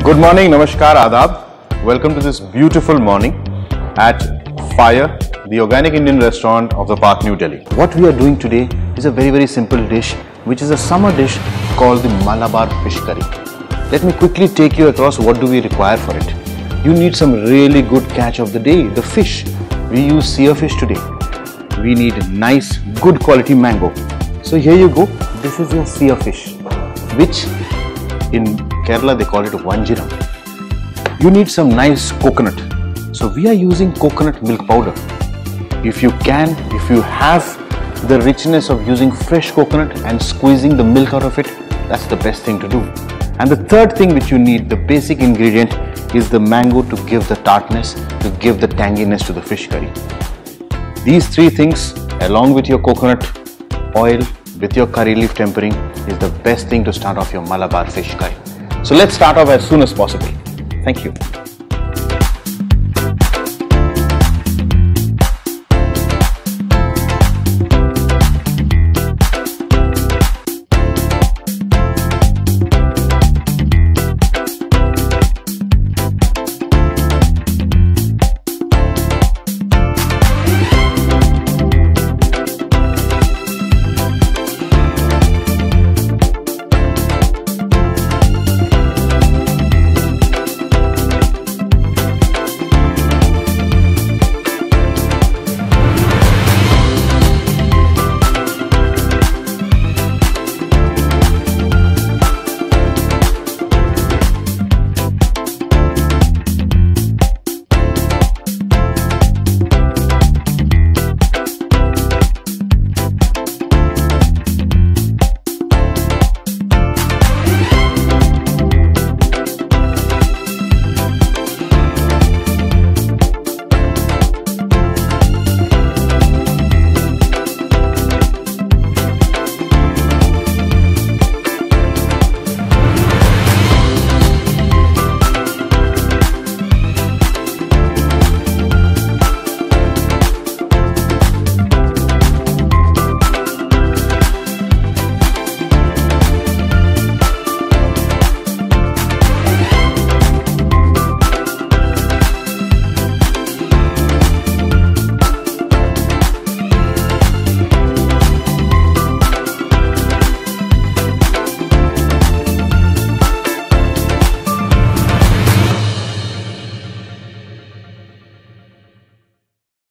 Good morning, namaskar, adab. Welcome to this beautiful morning at Fire, the organic Indian restaurant of the Park, New Delhi. What we are doing today is a very simple dish, which is a summer dish called the Malabar fish curry. Let me quickly take you across what do we require for it. You need some really good catch of the day, the fish. We use seer fish today. We need nice, good quality mango. So here you go. This is your seer fish, which in Kerala they call it vanjiram. You need some nice coconut. So we are using coconut milk powder. If you have the richness of using fresh coconut and squeezing the milk out of it, that's the best thing to do. And the third thing which you need, the basic ingredient, is the mango to give the tartness, to give the tanginess to the fish curry. These three things, along with your coconut oil, with your curry leaf tempering, is the best thing to start off your Malabar fish curry. So let's start off as soon as possible. Thank you.